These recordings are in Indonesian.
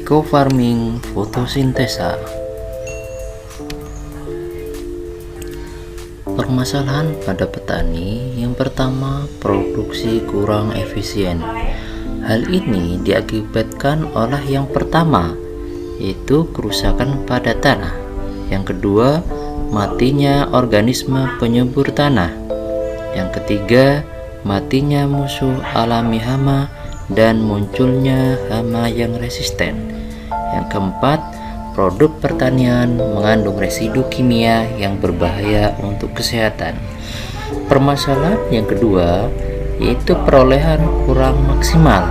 Eco farming fotosintesa. Permasalahan pada petani yang pertama, produksi kurang efisien. Hal ini diakibatkan oleh yang pertama, yaitu kerusakan pada tanah. Yang kedua, matinya organisme penyubur tanah. Yang ketiga, matinya musuh alami hama dan munculnya hama yang resisten. Yang keempat, produk pertanian mengandung residu kimia yang berbahaya untuk kesehatan. Permasalahan yang kedua yaitu perolehan kurang maksimal.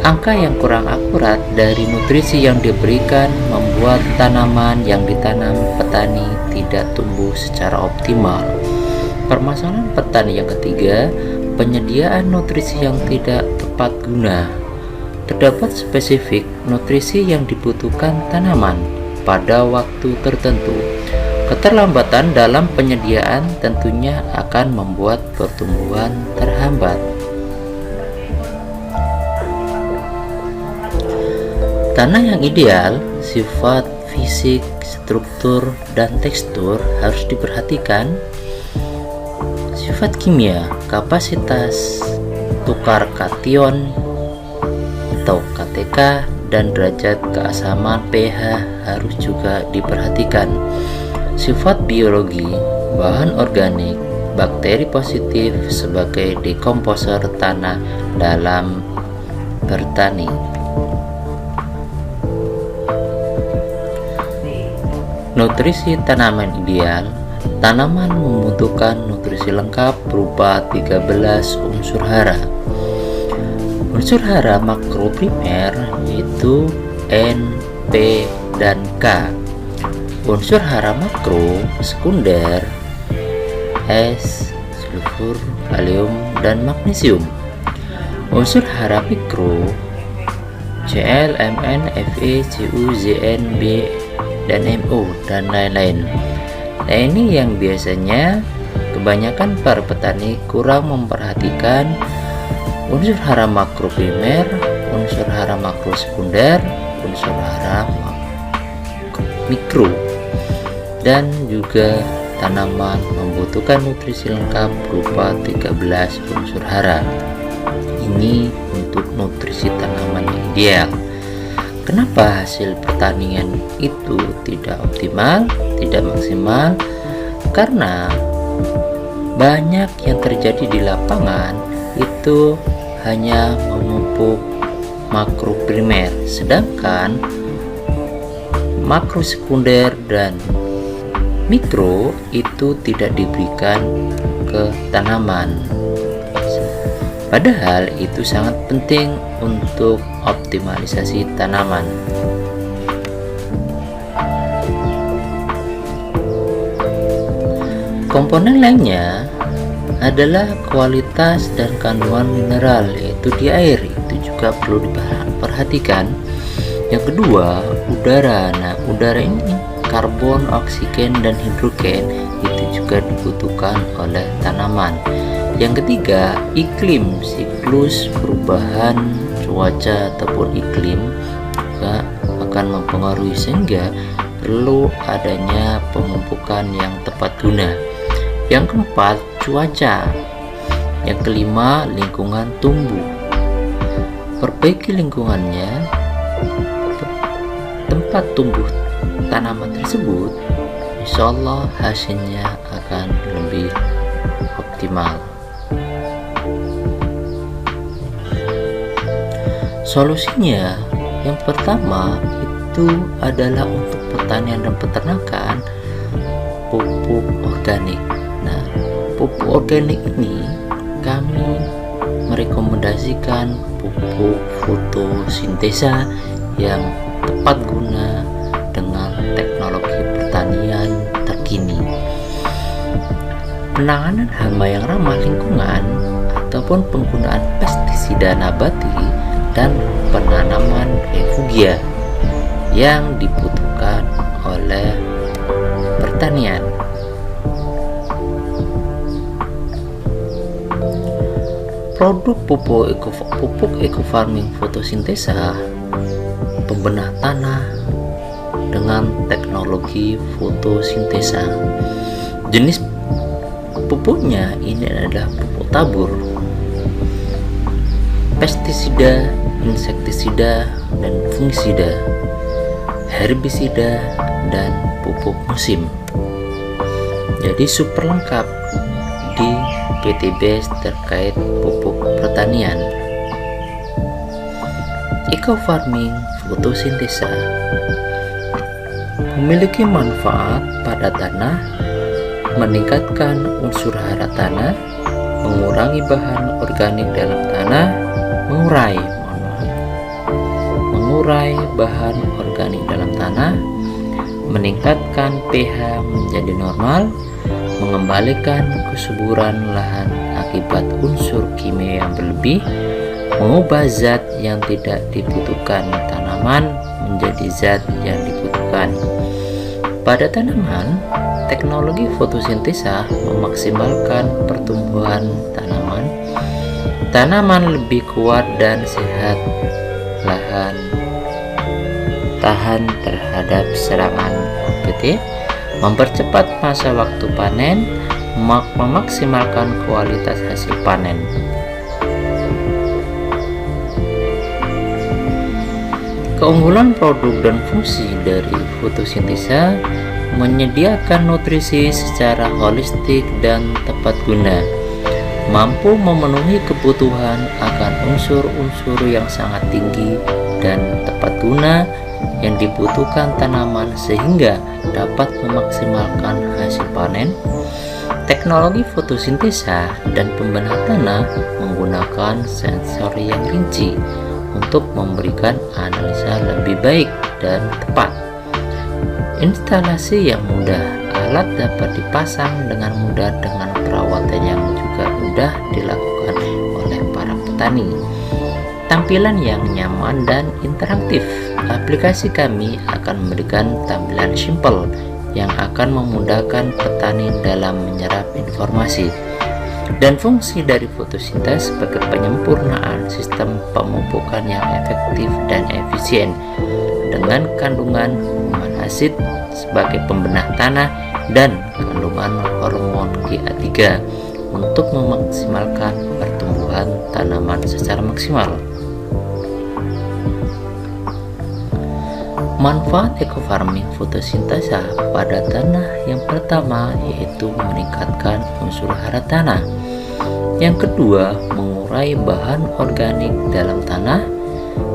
Angka yang kurang akurat dari nutrisi yang diberikan membuat tanaman yang ditanam petani tidak tumbuh secara optimal. Permasalahan petani yang ketiga, penyediaan nutrisi yang tidak tepat guna. Terdapat spesifik nutrisi yang dibutuhkan tanaman pada waktu tertentu. Keterlambatan dalam penyediaan tentunya akan membuat pertumbuhan terhambat. Tanah yang ideal, sifat fisik, struktur, dan tekstur harus diperhatikan. Sifat kimia, kapasitas tukar kation atau KTK dan derajat keasaman pH harus juga diperhatikan. Sifat biologi, bahan organik, bakteri positif sebagai dekomposer tanah dalam bertani. Nutrisi tanaman ideal. Tanaman membutuhkan nutrisi lengkap berupa 13 unsur hara. Unsur hara makro primer yaitu N, P, dan K. Unsur hara makro sekunder S, sulfur, kalium, dan magnesium. Unsur hara mikro Cl, Mn, Fe, Cu, Zn, B, dan MO, dan lain-lain. Nah, ini yang biasanya kebanyakan para petani kurang memperhatikan unsur hara makro primer, unsur hara makro sekunder, unsur hara mikro, dan juga tanaman membutuhkan nutrisi lengkap berupa 13 unsur hara. Ini untuk nutrisi tanaman yang ideal. Kenapa hasil pertanian itu tidak optimal, tidak maksimal? Karena banyak yang terjadi di lapangan itu hanya memupuk makro primer, sedangkan makro sekunder dan mikro itu tidak diberikan ke tanaman. Padahal itu sangat penting untuk optimalisasi tanaman. Komponen lainnya adalah kualitas dan kandungan mineral, yaitu di air, itu juga perlu diperhatikan. Yang kedua, udara. Nah, udara ini karbon, oksigen, dan hidrogen itu juga dibutuhkan oleh tanaman. Yang ketiga, iklim, siklus perubahan cuaca ataupun iklim juga akan mempengaruhi, sehingga perlu adanya pemupukan yang tepat guna. Yang keempat, cuaca. Yang kelima, lingkungan tumbuh. Perbaiki lingkungannya, tempat tumbuh tanaman tersebut, insya Allah hasilnya akan lebih optimal. Solusinya yang pertama itu adalah untuk pertanian dan peternakan, pupuk organik. Nah, pupuk organik ini kami merekomendasikan pupuk fotosintesa yang tepat guna dengan teknologi pertanian terkini. Penanganan hama yang ramah lingkungan ataupun penggunaan pestisida nabati dan penanaman refugia yang dibutuhkan oleh pertanian. Produk pupuk eco farming fotosintesa membenah tanah dengan teknologi fotosintesa. Jenis pupuknya ini adalah pupuk tabur, pestisida, insektisida, dan fungisida, herbisida, dan pupuk musim. Jadi super lengkap di PTBS terkait pupuk pertanian. Eco farming fotosintesa memiliki manfaat pada tanah, meningkatkan unsur hara tanah, mengurangi bahan organik dalam tanah, mengurai bahan organik dalam tanah, meningkatkan pH menjadi normal, mengembalikan kesuburan lahan akibat unsur kimia yang berlebih, mengubah zat yang tidak dibutuhkan tanaman menjadi zat yang dibutuhkan. Pada tanaman, teknologi fotosintesa memaksimalkan pertumbuhan tanaman. Tanaman lebih kuat dan sehat, lahan tahan terhadap serangan OPT, mempercepat masa waktu panen, memaksimalkan kualitas hasil panen. Keunggulan produk dan fungsi dari fotosintesa menyediakan nutrisi secara holistik dan tepat guna, mampu memenuhi kebutuhan akan unsur-unsur yang sangat tinggi dan tepat guna yang dibutuhkan tanaman sehingga dapat memaksimalkan hasil panen. Teknologi fotosintesa dan pembenah tanah menggunakan sensor yang rinci untuk memberikan analisa lebih baik dan tepat. Instalasi yang mudah, alat dapat dipasang dengan mudah dengan perawatan yang juga mudah dilakukan oleh para petani. Tampilan yang nyaman dan interaktif. Aplikasi kami akan memberikan tampilan simple yang akan memudahkan petani dalam menyerap informasi. Dan fungsi dari fotosintesa sebagai penyempurnaan sistem pemupukan yang efektif dan efisien dengan kandungan human acid sebagai pembenah tanah dan kandungan hormon GA3 untuk memaksimalkan pertumbuhan tanaman secara maksimal. Manfaat eco farming fotosintesa pada tanah yang pertama yaitu meningkatkan unsur hara tanah. Yang kedua, mengurai bahan organik dalam tanah.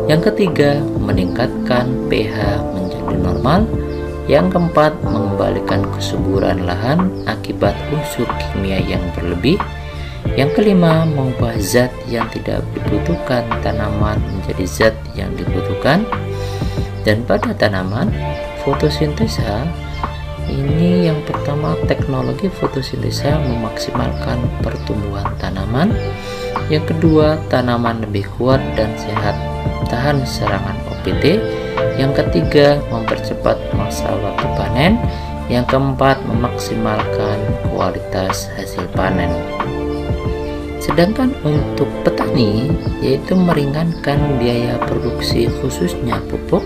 Yang ketiga, meningkatkan pH menjadi normal. Yang keempat, mengembalikan kesuburan lahan akibat unsur kimia yang berlebih. Yang kelima, mengubah zat yang tidak dibutuhkan tanaman menjadi zat yang dibutuhkan. Dan pada tanaman, fotosintesa ini yang pertama, teknologi fotosintesa memaksimalkan pertumbuhan tanaman. Yang kedua, tanaman lebih kuat dan sehat, tahan serangan OPT. Yang ketiga, mempercepat masa waktu panen. Yang keempat, memaksimalkan kualitas hasil panen. Sedangkan untuk petani, yaitu meringankan biaya produksi khususnya pupuk.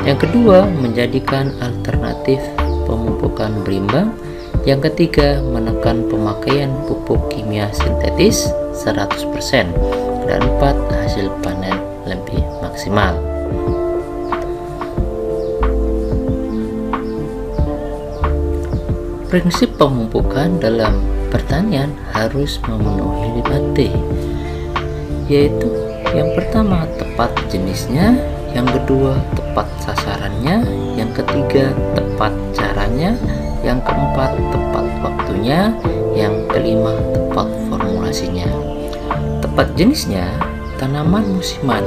Yang kedua, menjadikan alternatif pemupukan berimbang. Yang ketiga, menekan pemakaian pupuk kimia sintetis 100%. Dan empat, hasil panen lebih maksimal. Prinsip pemupukan dalam pertanian harus memenuhi 5T, yaitu yang pertama tepat jenisnya, yang kedua tepat sasarannya, yang ketiga tepat caranya, yang keempat tepat waktunya, yang kelima tepat formulasinya. Tepat jenisnya, tanaman musiman,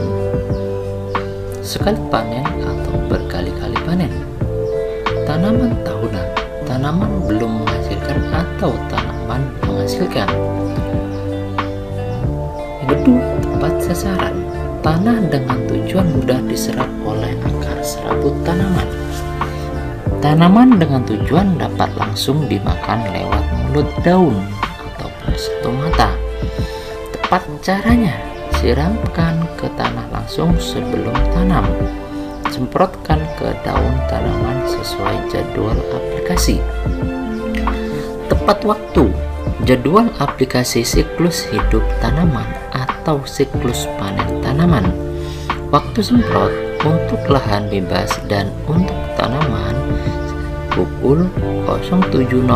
sekali panen atau berkali-kali panen. Tanaman tahunan, tanaman belum menghasilkan atau tanaman menghasilkan. Yang kedua, tepat sasaran, tanah dengan tujuan mudah diserap oleh akar serabut tanaman. Tanaman dengan tujuan dapat langsung dimakan lewat mulut daun ataupun sentuh mata. Tepat caranya, siramkan ke tanah langsung sebelum tanam. semprotkan ke daun tanaman sesuai jadwal aplikasi. Tepat waktu. Jadwal aplikasi siklus hidup tanaman atau siklus panen tanaman. Waktu semprot untuk lahan bebas dan untuk tanaman pukul 07.00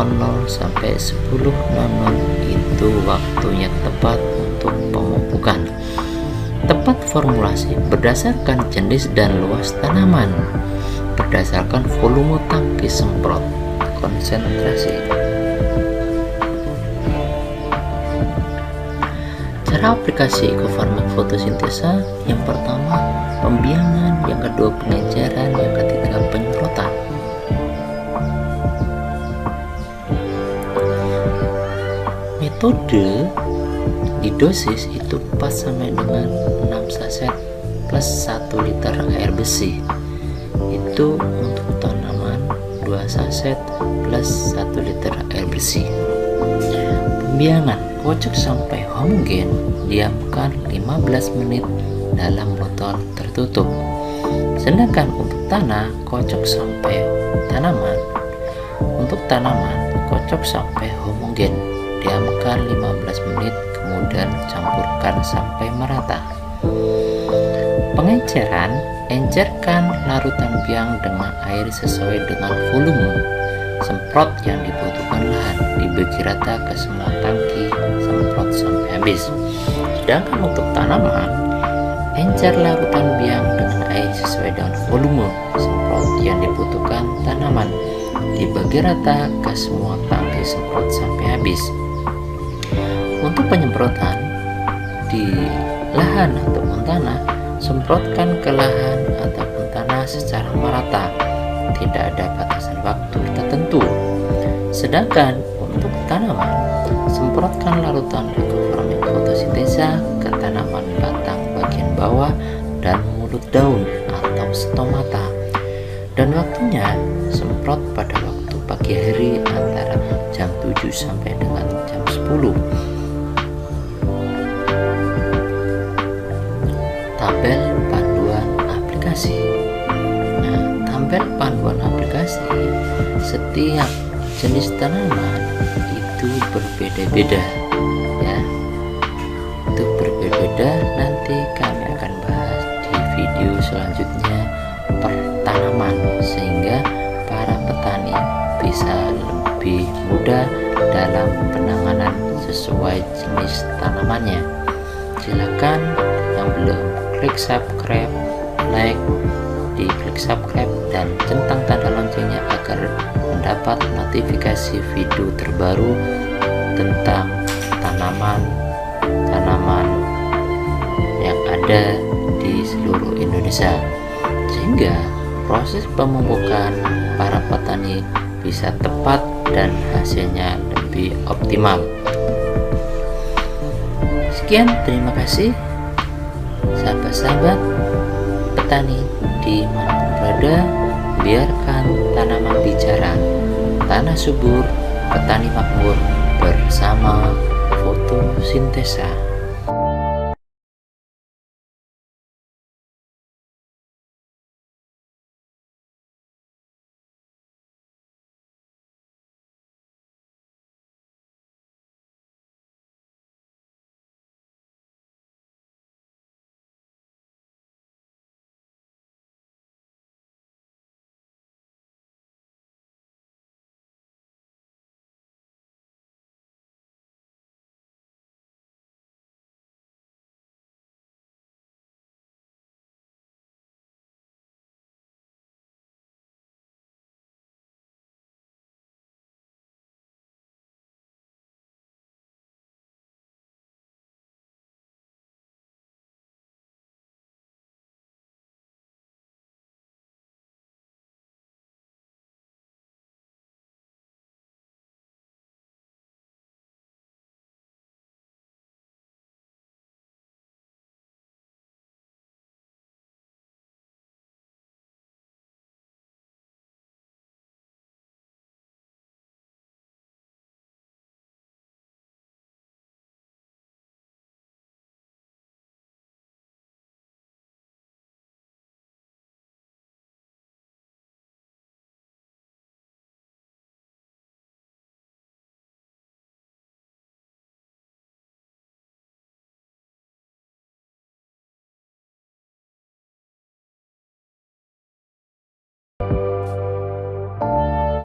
sampai 10.00 itu waktunya tepat untuk pemupukan. Tepat formulasi berdasarkan jenis dan luas tanaman, berdasarkan volume tangki semprot, konsentrasi. Cara aplikasi ekofarming fotosintesa: yang pertama pembiangan, yang kedua pengenceran, yang ketiga penyemprotan. Metode di dosis itu 4 sampai dengan 6 saset plus 1 liter air bersih. Itu untuk tanaman 2 saset plus 1 liter air bersih. Pembiangan: kocok sampai homogen, diamkan 15 menit dalam botol tertutup. Sedangkan untuk tanah, kocok sampai tanaman. Untuk tanaman, kocok sampai homogen, diamkan 15 menit, kemudian campurkan sampai merata. Pengenceran: encerkan larutan biang dengan air sesuai dengan volume semprot yang dibutuhkan lahan, dibagi rata ke semua tangki, semprot sampai habis. Sedangkan untuk tanaman, encer larutan biang dengan air sesuai dengan volume semprot yang dibutuhkan tanaman, dibagi rata ke semua tangki, semprot sampai habis. Untuk penyemprotan di lahan ataupun tanah, semprotkan ke lahan ataupun tanah secara merata, tidak ada batasan waktu tertentu. Sedangkan untuk tanaman, semprotkan larutan ekofarming fotosintesa ke tanaman batang bagian bawah dan mulut daun atau stomata, dan waktunya semprot pada waktu pagi hari antara jam 7 sampai dengan jam 10. Tabel panduan aplikasi. Tabel panduan aplikasi, setiap jenis tanaman itu berbeda-beda ya. Itu berbeda-beda, nanti kami akan bahas di video selanjutnya per tanaman, sehingga para petani bisa lebih mudah dalam penanganan sesuai jenis tanamannya. Silakan yang belum klik subscribe, like, diklik subscribe dan centang tanda loncengnya agar mendapat notifikasi video terbaru tentang tanaman yang ada di seluruh Indonesia, sehingga proses pemupukan para petani bisa tepat dan hasilnya lebih optimal. Sekian, terima kasih sahabat-sahabat petani dimanapun berada. Biarkan tanaman bicara, tanah subur, petani makmur bersama fotosintesa.